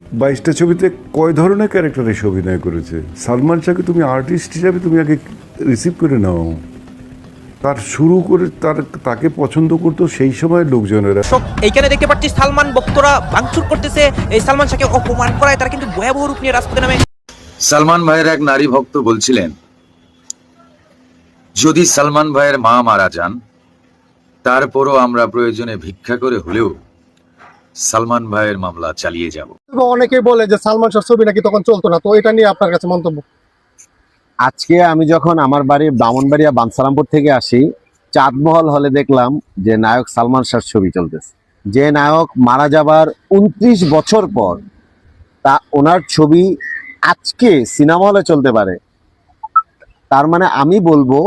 22টা ছবিতে কয় ধরনের ক্যারেক্টার এসে অভিনয় করেছে? সালমান শাহকে তুমি আর্টিস্ট হিসাবে তুমি আগে রিসিভ করে নাও। তার শুরু করে তাকে পছন্দ করতো সেই সময় লোকজনেরা। এইখানে দেখতে পাচ্ছি সালমান ভক্তরা ভাঙচুর করতেছে, এই সালমান শাহকে অপমান করায় তারা কিন্তু ভয়াবহ রূপ নিয়ে রাজপথে নামে। সালমান ভাইয়ের এক নারী ভক্ত বলছিলেন, যদি সালমান ভাইয়ের মা মারা যান তারপরও আমরা প্রয়োজনে ভিক্ষা করে হলেও সালমান ভাইয়ের মামলা চালিয়ে যাব। অনেকেই বলে যে সালমান শাহ ছবি নাকি তখন চলতো না, তো এটা নিয়ে আপনার কাছে মন্তব্য? আজকে আমি যখন আমার বাড়ি ব্রাহ্মণবাড়িয়া বানসারামপুর থেকে আসি, চাঁদমহল হলে দেখলাম যে নায়ক সালমান শাহর ছবি চলতেছে। যে নায়ক মারা যাবার 29 বছর পর তা ওনার ছবি আজকে সিনেমা হলে চলতে পারে, তার মানে আমি বলবো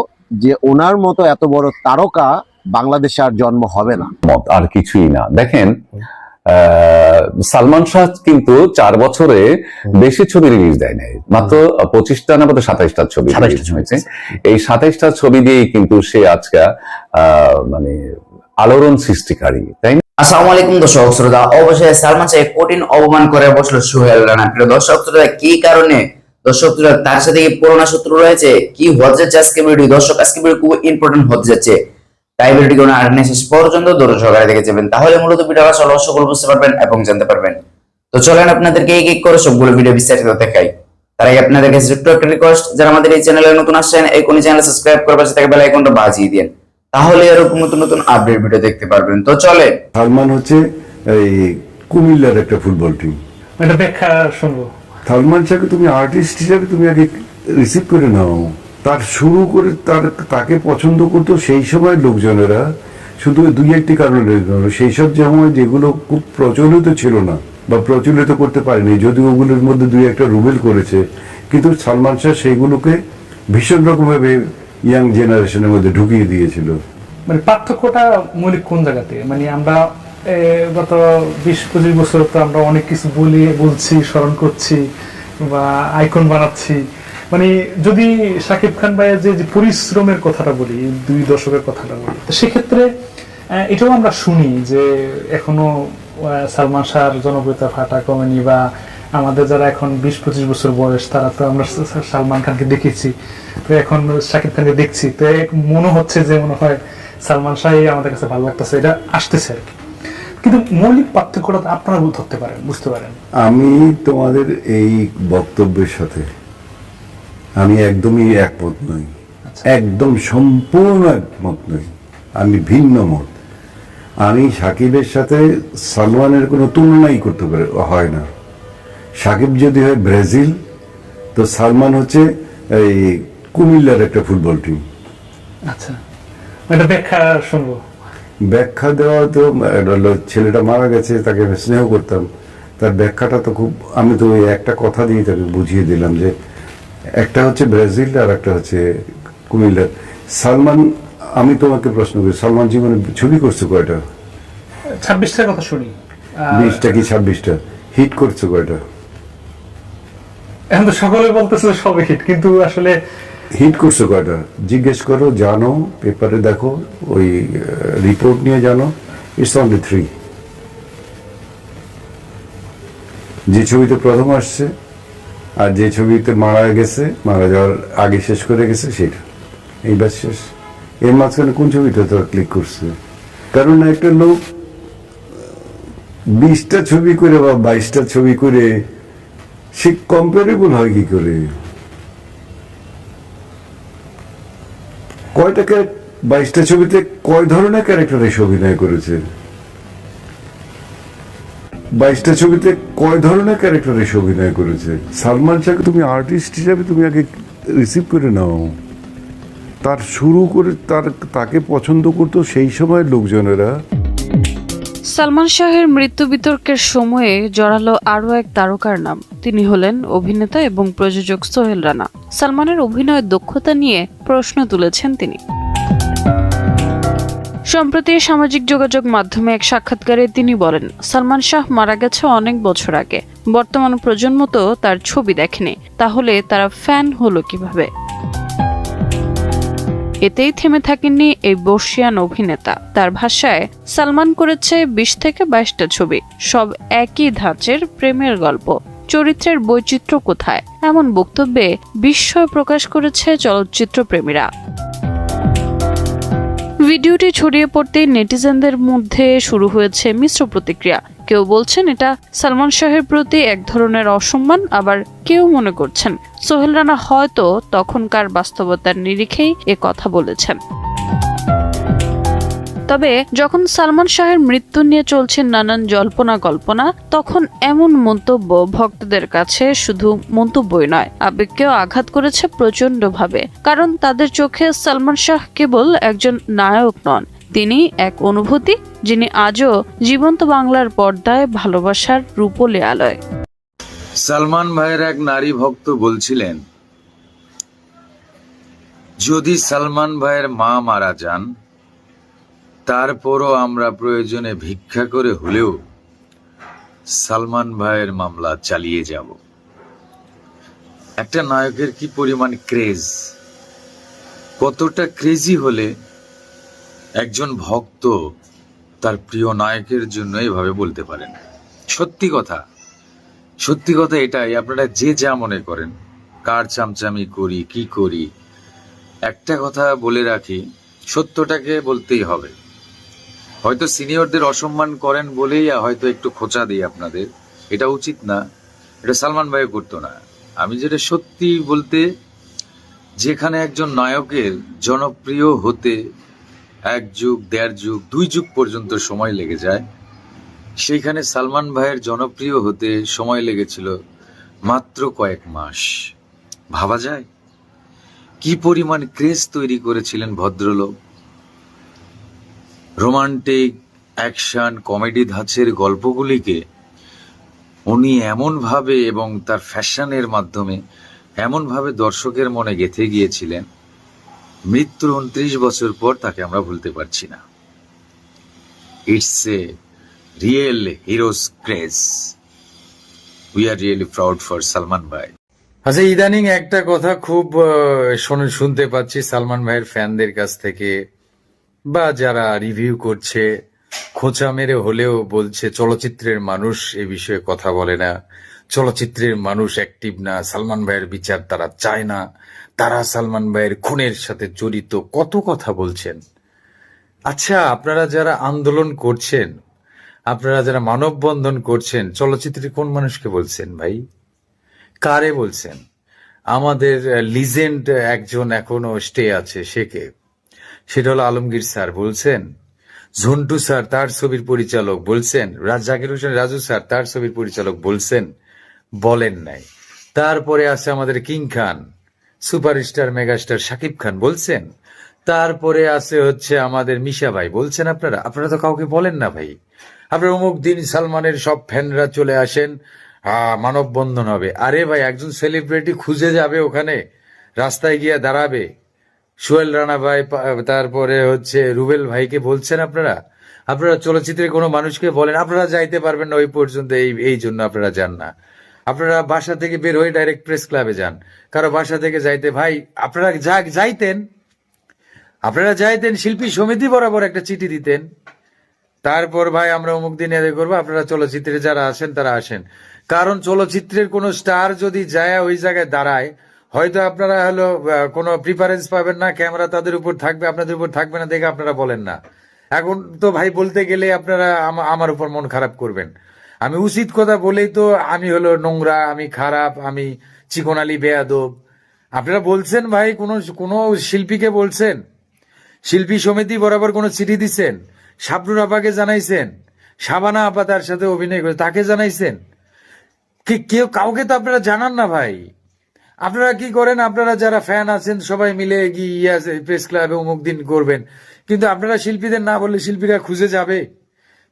যে ওনার মতো এত বড় তারকা বাংলাদেশে আর জন্ম হবে না। মত আর কিছুই না। দেখেন, সালমান শাহ কিন্তু 4 বছরে বেশি ছবি রিলিজ দেয় নাই, মাত্র 25টা না 27টা ছবি রিলিজ হয়েছে। এই 27টা ছবি দিয়েই কিন্তু সে আজকে মানে আলোড়ন সৃষ্টিকারী, তাই না? আসসালামু আলাইকুম দর্শক শ্রোতা, অবশ্যই সালমান শাহ কঠিন অপমান করে বসলো সোহেল রানা। প্রিয় দর্শক শ্রোতা, কি কারণে দর্শক শ্রোতা তার সাথে কি পুরোনো শত্রু রয়েছে, কি হতে যাচ্ছে আজকে ভিডিও? দর্শক আজকে ভিডিও খুব ইম্পর্টেন্ট হতে যাচ্ছে, তাই ভিডিওটি কোনো আর শেষ পর্যন্ত ধৈর্য সহকারে দেখে যাবেন, তাহলে মূলত ভিডিওটা আসলে সকল বুঝতে পারবেন এবং জানতে পারবেন। তো চলেন আপনাদেরকে এক এক করে সবগুলো ভিডিও বিস্তারিত দেখাই। তার আগে আপনাদের কাছে ছোট্ট একটা রিকোয়েস্ট, যারা আমাদের এই চ্যানেলে নতুন আসছেন এই কোন চ্যানেল সাবস্ক্রাইব করে পাশে থাকা বেল আইকনটা বাজিয়ে দিন, তাহলে এরকম নতুন নতুন আপডেট ভিডিও দেখতে পারবেন। তো চলে সালমান হচ্ছে এই কুমিল্লার একটা ফুটবল টিম। এটা ব্যাখ্যা শুনবো। সালমান শাহকে তুমি আর্টিস্ট হিসাবে তুমি আগে রিসিভ করে নাও। তার শুরু করে তাকে পছন্দ করতো সেই সময় লোকজনেরা, শুধু 2-1টি কারণে। সেই সব যেগুলো খুব প্রচলিত ছিল না বা প্রচলিত করতে পারেনি, যদিও ওগুলোর মধ্যে 2-1টা রুবেল করেছে, কিন্তু সালমান শাহ সেইগুলোকে ভীষণ রকমভাবে ইয়াং জেনারেশনের মধ্যে ঢুকিয়ে দিয়েছিল। মানে পার্থক্যটা মৌলিক কোন জায়গাতে? মানে আমরা গত 20-25 বছর তো আমরা অনেক কিছু বলছি, স্মরণ করছি বা আইকন বানাচ্ছি। মানে যদি শাকিব খান ভাইয়ের যে পরিশ্রমের কথাটা বলি, 2 দশকের কথাটা বলি, তো সেক্ষেত্রে এটাও আমরা শুনি যে এখনো সালমান শাহর জনপ্রিয়তা ফাটা কমেনি, বা আমাদের যারা এখন 20-25 বছর বয়স তারা তো আমরা সালমান খানকে দেখেছি, তো এখন শাকিব খানকে দেখছি, তো মনে হচ্ছে যে মনে হয় সালমান শাহই আমাদের কাছে ভালো লাগতেছে, এটা আসতেছে আর কি। কিন্তু মৌলিক পার্থক্যটা আপনারা ধরতে পারেন, বুঝতে পারেন? আমি তোমাদের এই বক্তব্যের সাথে আমি একদমই একমত নই, একদম সম্পূর্ণ একমত নই। আমি ভিন্ন মত। আমি সাকিবের সাথে সালমানের কোনো তুলনাই করতে হয় না। সাকিব যদি হয় ব্রাজিল, তো সালমান হচ্ছে এই কুমিল্লার একটা ফুটবল টিম। আচ্ছা, এটা ব্যাখ্যা শুনবো। ব্যাখ্যা দেওয়া তো, ছেলেটা মারা গেছে, তাকে আমি স্নেহ করতাম, তার ব্যাখ্যাটা তো খুব, আমি তো ওই একটা কথা দিয়ে তাকে বুঝিয়ে দিলাম যে একটা হচ্ছে ব্রাজিল আর একটা হচ্ছে কুমিল্লা। সালমান, আমি তোমাকে প্রশ্ন করি, সালমান জীবনে ছবি করছে কয়টা? 26টার কথা শুনি। 20টা কি 26টা? হিট করছে কয়টা? এখন তো সকলে বলতেছে সবে হিট, কিন্তু আসলে হিট করছে কয়টা জিজ্ঞেস করো, জানো, পেপারে দেখো, ওই রিপোর্ট নিয়ে জানো। It's only 3। যে ছবিতে প্রথম আসছে আর যে ছবিতে মারা গেছে, মারা যাওয়ার আগে শেষ করে গেছে, সেটা এইবার শেষ। এর মাঝখানে কোন ছবিটা তো ক্লিক করছে? কারণ একটা লোক 20টা ছবি করে বা 22টা ছবি করে সে কম্পারেবল হয় কি করে? কয়টা 22টা ছবিতে কয় ধরনের ক্যারেক্টার এসে অভিনয় করেছে? 22টা ছবিতে কয় ধরনের ক্যারেক্টার এসে অভিনয় করেছে? সালমান শাহকে তুমি আর্টিস্ট হিসাবে তুমি আগে রিসিভ করে নাও। তার শুরু করে তাকে পছন্দ করতো সেই সময় লোকজনেরা। সালমান শাহের মৃত্যু বিতর্কের সময়ে জড়ালো আরও এক তারকার নাম। তিনি হলেন অভিনেতা এবং প্রযোজক সোহেল রানা। সালমানের অভিনয়ের দক্ষতা নিয়ে প্রশ্ন তুলেছেন তিনি। সম্প্রতি সামাজিক যোগাযোগ মাধ্যমে এক সাক্ষাৎকারে তিনি বলেন, সালমান শাহ মারা গেছে অনেক বছর আগে, বর্তমান প্রজন্ম তো তার ছবি দেখেনি, তাহলে তারা ফ্যান হলো কিভাবে? এতেই থেমে থাকেননি এই বর্ষিয়ান অভিনেতা। তার ভাষায়, সালমান করেছে 20 থেকে 22টা ছবি, সব একই ধাঁচের প্রেমের গল্প। চরিত্রের বৈচিত্র্য কোথায়, এমন বক্তব্যে বিস্ময় প্রকাশ করেছে চলচ্চিত্র প্রেমীরা। ভিডিওটি ছড়িয়ে পড়তেই নেটিজেনদের মধ্যে শুরু হয়েছে মিশ্র প্রতিক্রিয়া। কেউ বলছেন এটা সালমান শাহের প্রতি এক ধরনের অসম্মান, আবার কেউ মনে করছেন সোহেল রানা হয়তো তখনকার বাস্তবতার নিরিখেই এ কথা বলেছেন। তবে যখন সালমান শাহের মৃত্যু নিয়ে চলছে নানান জল্পনা কল্পনা, তখন এমন মন্তব্য ভক্তদের কাছে শুধু মন্তব্যই নয়, আবেগকেও আঘাত করেছে প্রচন্ডভাবে। কারণ তাদের চোখে সালমান শাহ কেবল একজন নায়ক নন, তিনি এক অনুভূতি, যিনি আজও জীবন্ত বাংলার পর্দায় ভালোবাসার রূপলে আলোয়। সালমান ভাইয়ের এক নারী ভক্ত বলছিলেন, যদি সালমান ভাইয়ের মা মারা যান, তারপরও আমরা প্রয়োজনে ভিক্ষা করে হলেও সালমান ভাইয়ের মামলা চালিয়ে যাব। একটা নায়কের কি পরিমাণ ক্রেজ, কতটা ক্রেজি হলে একজন ভক্ত তার প্রিয় নায়কের জন্য এভাবে বলতে পারেন। সত্যি কথা এটাই, আপনারা যে যা মনে করেন, কার চামচামি করি কি করি, একটা কথা বলে রাখি, সত্যটাকে বলতেই হবে। হয়তো সিনিয়রদের অসম্মান করেন বলেই হয়তো একটু খোঁচা দিই আপনাদের, এটা উচিত না, এটা সালমান ভাই করতো না। আমি যেটা সত্যি বলতে, যেখানে একজন নায়কের জনপ্রিয় হতে 1 যুগ 1.5 যুগ 2 যুগ পর্যন্ত সময় লেগে যায়, সেইখানে সালমান ভাইয়ের জনপ্রিয় হতে সময় লেগেছিল মাত্র কয়েক মাস। ভাবা যায় কি পরিমাণ ক্রেজ তৈরি করেছিলেন ভদ্রলোক। রোমান্টিক, অ্যাকশন, কমেডি ধাঁচের গল্পগুলিকে উনি এমনভাবে এবং তার ফ্যাশনের মাধ্যমে এমনভাবে দর্শকের মনে গেঁথে গিয়েছিলেন, মৃত্যুর 29 বছর পর তাকে আমরা ভুলতে পারছি না। It's a real heroes craze. We are really proud for Salman ভাই। আচ্ছা, ইদানিং একটা কথা খুব শুনতে পাচ্ছি সালমান ভাইয়ের ফ্যানদের কাছ থেকে, বা যারা রিভিউ করছে, খোঁচা মেরে হলেও বলছে চলচ্চিত্রের মানুষ এ বিষয়ে কথা বলে না, চলচ্চিত্রের মানুষ অ্যাক্টিভ না, সালমান ভাইয়ের বিচার তারা চায় না, তারা সালমান ভাইয়ের খুনের সাথে জড়িত, কত কথা বলছেন। আচ্ছা, আপনারা যারা আন্দোলন করছেন, আপনারা যারা মানববন্ধন করছেন, চলচ্চিত্রের কোন মানুষকে বলছেন ভাই? কারে বলছেন? আমাদের লিজেন্ড একজন এখনো স্টে আছে, সে কে? সেটা হলো আলমগীর স্যার বলছেন, ঝন্টু স্যার তার ছবির পরিচালক বলছেন, জাকির হোসেন রাজু স্যার তার ছবির পরিচালক বলছেন, বলেন নাই। তারপরে আছে আমাদের কিং খান, সুপারস্টার মেগাস্টার শাকিব খান বলছেন, তারপরে আছে হচ্ছে আমাদের মিশা ভাই বলছেন। আপনারা তো কাউকে বলেন না ভাই। আপনার অমুক দিন সালমানের সব ফ্যানরা চলে আসেন, মানববন্ধন হবে। আরে ভাই, একজন সেলিব্রিটি খুঁজে যাবে ওখানে, রাস্তায় গিয়ে দাঁড়াবে, সোহেল রানা ভাই, তারপরে হচ্ছে রুবেল ভাইকে বলছেন আপনারা চলচ্চিত্রের কোনো মানুষকে বলেন? আপনারা যাইতে পারবেন না ওই পর্যন্ত, এই জন্য আপনারা যান না। আপনারা বাসা থেকে বের হয়ে ডাইরেক্ট প্রেস ক্লাবে যান। কারো বাসা থেকে যাইতে, ভাই আপনারা যাইতেন শিল্পী সমিতি বরাবর একটা চিঠি দিতেন, তারপর ভাই আমরা অমুক দিন এদের করবো, আপনারা চলচ্চিত্রে যারা আসেন তারা আসেন। কারণ চলচ্চিত্রের কোনো স্টার যদি যায় ওই জায়গায় দাঁড়ায়, হয়তো আপনারা হলো কোনো প্রিফারেন্স পাবেন না, ক্যামেরা তাদের উপর থাকবে, আপনাদের উপর থাকবে না দেখে আপনারা বলেন না। এখন তো ভাই বলতে গেলে আপনারা আমার উপর মন খারাপ করবেন। আমি উচিত কথা বলেই তো আমি হলো নোংরা, আমি খারাপ, আমি চিকনালি বেয়াদব। আপনারা বলছেন ভাই, কোনো শিল্পীকে বলছেন? শিল্পী সমিতি বরাবর কোনো চিঠি দিচ্ছেন? শাবনুর আপাকে জানাইছেন? শাবানা আপা তার সাথে অভিনয় করে তাকে জানাইছেন? কাউকে তো আপনারা জানান না ভাই। আপনারা কি করেন, আপনারা যারা ফ্যান আছেন সবাই মিলে গিয়ে প্রেস ক্লাবে অমুক দিন করবেন, কিন্তু আপনারা শিল্পীদের না বললে শিল্পীরা খুঁজে যাবে,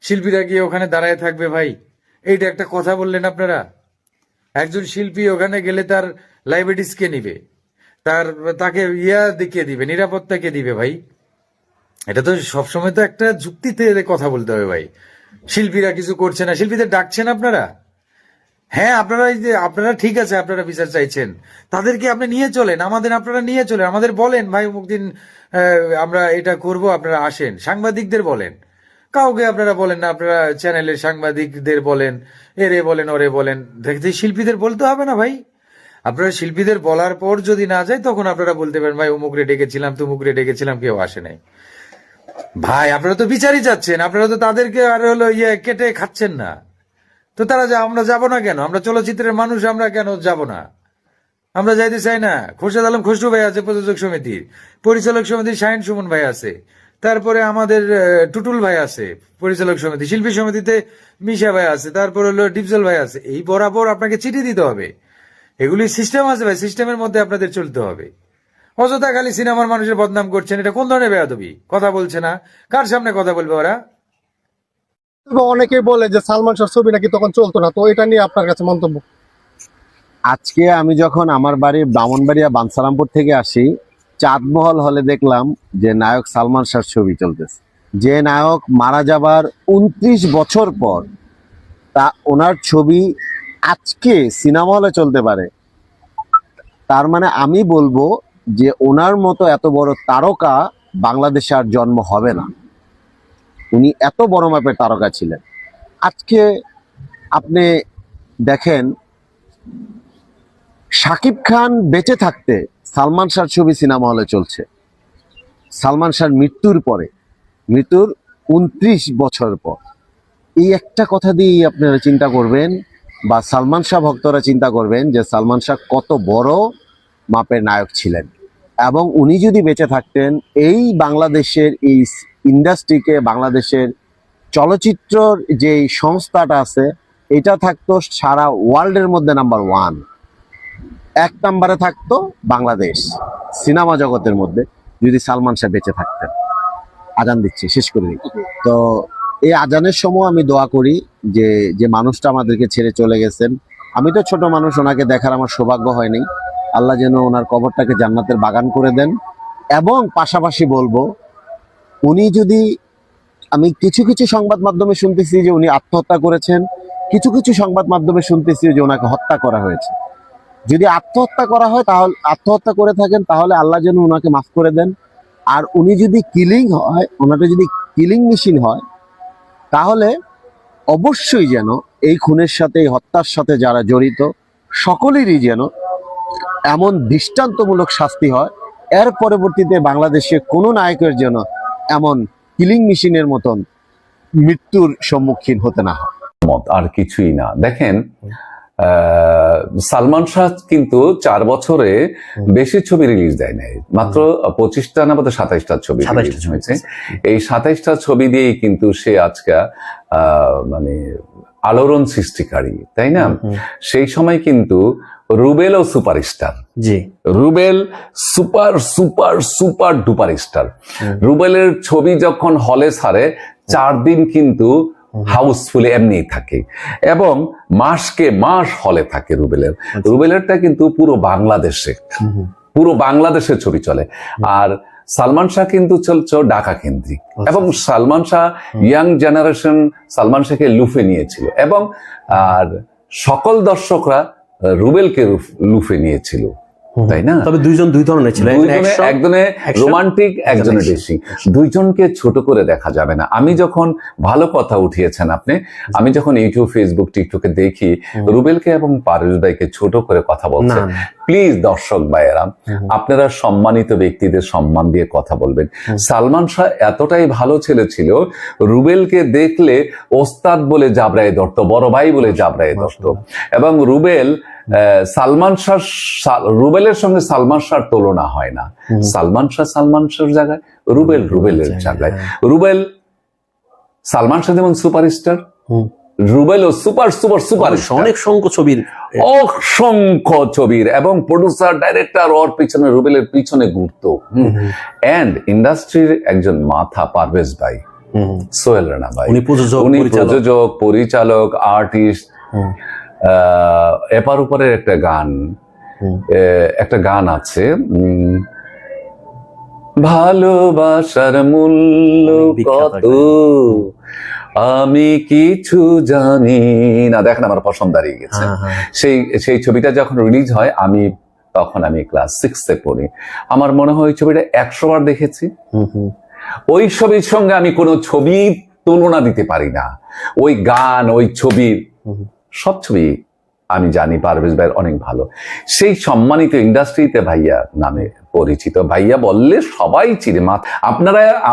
শিল্পীরা গিয়ে ওখানে দাঁড়ায় থাকবে। ভাই, এইটা একটা কথা বললেন আপনারা? একজন শিল্পী ওখানে গেলে তার লাইবিলিটিস কে নিবে, তাকে দেখিয়ে দিবে, নিরাপত্তা কে দিবে? ভাই, এটা তো সবসময় তো একটা যুক্তিতে কথা বলতে হবে ভাই। শিল্পীরা কিছু করছে না, শিল্পীদের ডাকছেন আপনারা? হ্যাঁ, আপনারা এই যে আপনারা ঠিক আছে, আপনারা বিচার চাইছেন, তাদেরকে আপনি নিয়ে চলেন, আপনারা নিয়ে চলেন, আমাদের বলেন ভাই অমুক দিন আমরা এটা করব, আপনারা আসেন। সাংবাদিকদের বলেন, কাউকে আপনারা বলেন না, আপনারা চ্যানেলের সাংবাদিকদের বলেন, এরে বলেন ওরে বলেন, দেখতে শিল্পীদের বলতে হবে না ভাই। আপনারা শিল্পীদের বলার পর যদি না যায় তখন আপনারা বলতে পারেন ভাই অমুকরে ডেকেছিলাম তমুকরে ডেকেছিলাম, কেউ আসে নাই। ভাই আপনারা তো বিচারই চাচ্ছেন, আপনারা তো তাদেরকে আর হলো কেটে খাচ্ছেন না। তো তারা আমরা যাব না কেন? আমরা চলচ্চিত্রের মানুষ, আমরা কেন যাব না? আমরা যাইতে চাই না। খোরশেদ আলম খসরু ভাই আছে প্রযোজক সমিতির, পরিচালক সমিতির শাহিন সুমন ভাই আছে, তারপরে আমাদের টুটুল ভাই আছে পরিচালক সমিতি, শিল্পী সমিতিতে মিশা ভাই আছে, তারপর হলো ডিপজল ভাই আছে। এই বরাবর আপনাকে চিঠি দিতে হবে। এগুলি সিস্টেম আছে ভাই, সিস্টেমের মধ্যে আপনাদের চলতে হবে। অযথা খালি সিনেমার মানুষের বদনাম করছেন, এটা কোন ধরনের বেয়াদবি? কথা বলছে না, কার সামনে কথা বলবে ওরা? তবে অনেকেই বলে যে সালমান শাহর ছবি নাকি তখন চলতো না, তো এটা নিয়ে আপনার কাছে মন্তব্য? আজকে আমি যখন আমার বাড়ি ব্রাহ্মণবাড়িয়া বানসারামপুর থেকে আসি, চাঁদমহল হলে দেখলাম যে নায়ক সালমান শাহর ছবি চলতেছে। যে নায়ক মারা যাবার 29 বছর পর তা ওনার ছবি আজকে সিনেমা হলে চলতে পারে, তার মানে আমি বলবো যে ওনার মতো এত বড় তারকা বাংলাদেশে আর জন্ম হবে না। উনি এত বড় মাপের তারকা ছিলেন। আজকে আপনি দেখেন, শাকিব খান বেঁচে থাকতে সালমান শাহর ছবি সিনেমা হলে চলছে। সালমান শাহর মৃত্যুর 29 বছর পর। এই একটা কথা দিয়েই আপনারা চিন্তা করবেন, বা সালমান শাহ ভক্তরা চিন্তা করবেন যে সালমান শাহ কত বড় মাপের নায়ক ছিলেন। এবং উনি যদি বেঁচে থাকতেন, এই বাংলাদেশের এই ইন্ডাস্ট্রিকে, বাংলাদেশের চলচ্চিত্রর যে সংস্থাটা আছে, এটা থাকতো সারা ওয়ার্ল্ডের মধ্যে নাম্বার 1, 1 নম্বরে থাকতো বাংলাদেশ সিনেমা জগতের মধ্যে, যদি সালমান শাহ বেঁচে থাকতেন। আজান দিচ্ছি, শেষ করে দিই। তো এই আজানের সময় আমি দোয়া করি যে যে মানুষটা আমাদেরকে ছেড়ে চলে গেছেন, আমি তো ছোট মানুষ, ওনাকে দেখার আমার সৌভাগ্য হয়নি। আল্লাহ যেন ওনার কবরটাকে জান্নাতের বাগান করে দেন। এবং পাশাপাশি বলবো, উনি যদি, আমি কিছু কিছু সংবাদ মাধ্যমে শুনতেছি যে উনি আত্মহত্যা করেছেন, কিছু কিছু সংবাদ মাধ্যমে শুনতেছি যে ওনাকে হত্যা করা হয়েছে। যদি আত্মহত্যা করা হয়, তাহলে আত্মহত্যা করে থাকেন, তাহলে আল্লাহ যেন ওনাকে মাফ করে দেন। আর উনি যদি কিলিং হয়, ওনাটা যদি কিলিং মেশিন হয়, তাহলে অবশ্যই যেন এই খুনের সাথে, এই হত্যার সাথে যারা জড়িত সকলেরই যেন এমন দৃষ্টান্তমূলক শাস্তি হয়, এর পরবর্তীতে বাংলাদেশে কোনো নায়কের যেন এমন কিলিং মেশিনের মতন মৃত্যুর সম্মুখীন হতে না হয়। আর কিছুই না। দেখেন, সালমান শাহ কিন্তু 4 বছরে বেশি ছবি রিলিজ দেয় নাই, মাত্র 25টা না 27টা ছবি রিলিজ হয়েছে। এই 27টা ছবি দিয়েই কিন্তু সে আজকে মানে আলোড়ন সৃষ্টিকারী, তাই না? সেই সময় কিন্তু রুবেলও সুপারস্টার। জি, Rubel super super super duper star. রুবেলের ছবি যখন হলে ছাড়ে 4 দিন কিন্তু হাউসফুল এমনি থাকে, এবং মাসকে মাস হলে থাকে রুবেলের। রুবেলেরটা কিন্তু পুরো বাংলাদেশে ছবি চলে। আর সালমান শাহ কিন্তু চলছে ঢাকা কেন্দ্রিক, এবং সালমান শাহ ইয়াং জেনারেশন সালমান শাহকে লুফে নিয়েছিল, এবং আর সকল দর্শকরা রুবেলকে লুফে নিয়েছিল, তাই না? তবে দুইজন দুই ধরনের ছিল, একজনে রোমান্টিক, একজনে বেশি। দুইজনকে ছোট করে দেখা যাবে না। আমি যখন, ভালো কথা উঠিয়েছেন আপনি, আমি যখন ইউটিউব, ফেসবুক, টিকটকে দেখি রুবেলকে এবং পারুল ভাইকে ছোট করে কথা বলছেন, প্লিজ দর্শক ভাইয়েরা, আপনারা সম্মানিত ব্যক্তিদের সম্মান দিয়ে কথা বলবেন। সালমান শাহ এতটাই ভালো ছেলে ছিল, রুবেলকে দেখলে ওস্তাদ বলে জাবরায় ধরতো, বড় ভাই বলে জাবরায় ধরতো। এবং রুবেল, সালমান শাহ, রুবেলের সঙ্গে সালমান শাহর তুলনা হয় না। সালমান শাহর জায়গায়, রুবেল রুবেলের জায়গায়। রুবেল, সালমান শাহ যেমন সুপারস্টার, রুবেলও সুপার সুপার সুপার, অসংখ্য ছবির এবং প্রডিউসার, ডাইরেক্টর ওর পিছনে, রুবেলের পিছনে ঘুরতো। এন্ড ইন্ডাস্ট্রির একজন মাথা পারভেজ ভাই, সোহেল রানা ভাই, উনি প্রযোজক, পরিচালক, আর্টিস্ট। এপার উপরের একটা গান আছে, ভালোবাসার মূল্য কত, আমি কিছু জানি না, দেখেন আমার পছন্দ দাঁড়িয়ে গেছে। সেই ছবিটা যখন রিলিজ হয় তখন আমি ক্লাস 6-এ পড়ি। আমার মনে হয় ওই ছবিটা 100 বার দেখেছি। ওই ছবির সঙ্গে আমি কোনো ছবি তুলনা দিতে পারি না। ওই গান, ওই ছবি, সব ছবি আমি জানি পারভেজ ভাইয়ের অনেক ভালো। সেই সম্মানিত ইন্ডাস্ট্রিতে ভাইয়া নামে পরিচিত। ভাইয়া বললে সবাই চিনে।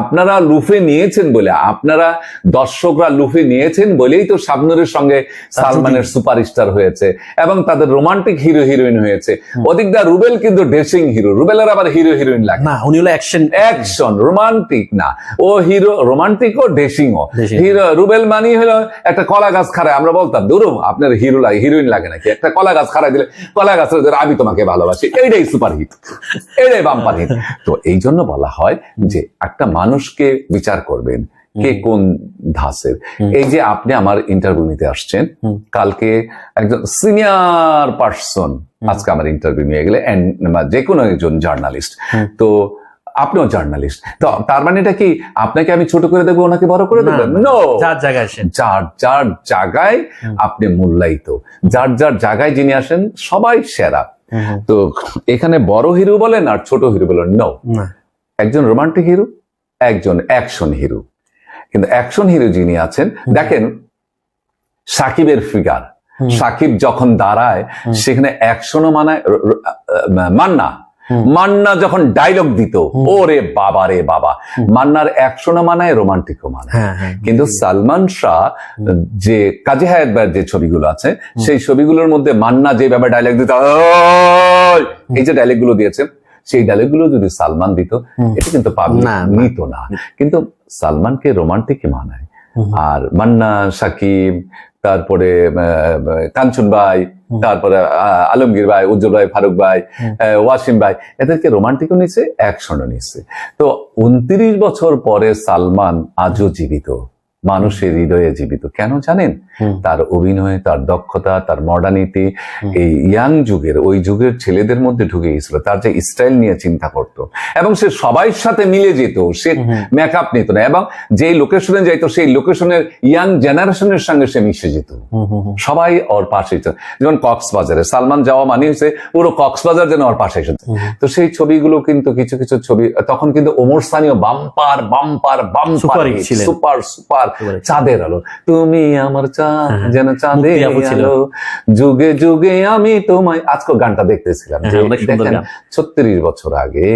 আপনারা লুফে নিয়েছেন বলে, আপনারা দর্শকরা লুফে নিয়েছেন বলেই তো শাবনূরের সঙ্গে সালমানের সুপারস্টার হয়েছে এবং তাদের রোমান্টিক হিরো হিরোইন হয়েছে। ওদিকটা রুবেল কিন্তু ড্রেসিং হিরো, রুবেলের আবার হিরো হিরোইন লাগে না, উনি হলো অ্যাকশন, রোমান্টিক না। ও হিরো রোমান্টিক ও ড্রেসিং ও হিরো। রুবেল মানি হলো একটা কলা গাছ খাড়ায়, আমরা বলতাম ধরো আপনার হিরো লাগে, হিরোইন লাগে নাকি, একটা কলা গাছ খাড়ায় দিলে কলা গাছের আমি তোমাকে ভালোবাসি, এইটাই সুপারহিট, এইটাই বাম্পার হিট। তো এই জন্য বলা হয় যে একটা মানুষকে বিচার করবেন কে কোন ধাঁচের। এই যে আপনি আমার ইন্টারভিউ নিতে আসছেন, কালকে একজন সিনিয়র পার্সন আজকে আমার ইন্টারভিউ নিয়ে গেলে, যে কোনো একজন জার্নালিস্ট, তো আপনিও জার্নালিস্ট, তো তার মানে এটা কি আপনাকে আমি ছোট করে দেবো, ওনাকে বড় করে দেবেন? নো, যার জায়গায় আপনি মূল্যায়িত, যার জায়গায় যিনি আসেন সবাই সেরা। তো এখানে বড় হিরো বলেন আর ছোট হিরো বলেন, নো, একজন রোমান্টিক হিরো, একজন অ্যাকশন হিরো। কিন্তু অ্যাকশন হিরো যিনি আছেন, দেখেন সাকিবের ফিগার, সাকিব যখন দাঁড়ায় সেখানে অ্যাকশনও মানায়। মান্না যখন ডায়লগ দিত, ওরে বাবা রে বাবা, মান্নার অ্যাকশনও মানায়, রোমান্টিকও মানায়। কিন্তু সালমান শাহ যে কাজী হায়াৎ ভাইয়ের যে ছবিগুলো আছে, সেই ছবিগুলোর মধ্যে মান্না যেভাবে ডায়লগ দিত, এই যে ডায়লগ গুলো দিয়েছে, সেই ডায়লগ গুলো যদি সালমান দিত, এটা কিন্তু পাবলিক নিত না। কিন্তু সালমানকে রোমান্টিকই মানায়। আর মান্না, সাকিব, তারপরে কাঞ্চন ভাই, তারপরে আলমগীর ভাই, উজ্জ্বল ভাই, ফারুক ভাই, ওয়াসিম ভাই, এদেরকে রোমান্টিকও নিচ্ছে, অ্যাকশনও নিচ্ছে। তো 29 বছর পরে সালমান আজও জীবিত, মানুষের হৃদয়ে জীবিত। কেন জানেন? তার অভিনয়, তার দক্ষতা, তার মডার্নিটি এই ইয়াং যুগের, ওই যুগের ছেলেদের মধ্যে ঢুকে গেছিল। তার যে স্টাইল নিয়ে চিন্তা করত, এবং সে সবাই সাথে মিলে যেত, সে মেকআপ নিত না, এবং যেই লোকেশনে যাইতো সেই লোকেশনের ইয়াং জেনারেশনের সঙ্গে সে মিশে যেত, সবাই ওর পাশে। যেমন কক্সবাজারে সালমান যাওয়া মানে হচ্ছে পুরো কক্সবাজার যেন ওর পাশে এসেছে। তো সেই ছবিগুলো কিন্তু কিছু কিছু ছবি তখন কিন্তু Omar Sanyo bumper bumper bumper super super. চাঁদের আলো, তুমি আমার চাঁদ যেন চাঁদের আলো, যুগে যুগে আমি তোমায়, আজকে গানটা দেখতেছিলাম, 36 বছর আগে,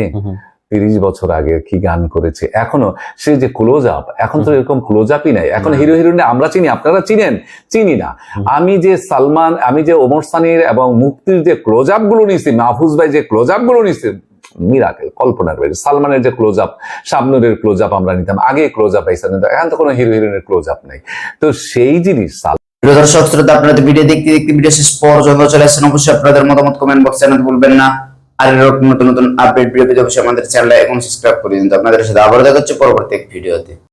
30 বছর আগে কি গান করেছে। এখনো সে যে ক্লোজ আপ, এখন তো এরকম ক্লোজ আপই নাই। এখন হিরো হিরোইন আমরা চিনি, আপনারা চিনেন, চিনি না। আমি যে সালমান, আমি যে ওমর সানির এবং মুক্তির যে ক্লোজ আপ গুলো নিছি, মাহফুজ ভাই যে ক্লোজ আপ গুলো নিছি, মিরাকেল, কল্পনার বাইরে। সালমানের যে ক্লোজ আপ, শাবনূরের ক্লোজ আপ আমরা নিতাম, আগে ক্লোজ আপ পাইছেন, এখন তো কোনো হিরো হিরোইনের ক্লোজ আপ নাই। তো সেই জিনিস দর্শক শ্রোতা, আপনাদের ভিডিও দেখতে দেখতে ভিডিও শেষ পর্যন্ত চলে আসছেন। অবশ্যই আপনাদের মতামত কমেন্ট বক্সে জানাতে ভুলবেন না। আর এরকম নতুন নতুন আপডেট ভিডিও পেতে অবশ্যই আমাদের চ্যানেলটা এখন সাবস্ক্রাইব করে দিন। আপনাদের সাথে আবার দেখা হচ্ছে পরবর্তী ভিডিওতে।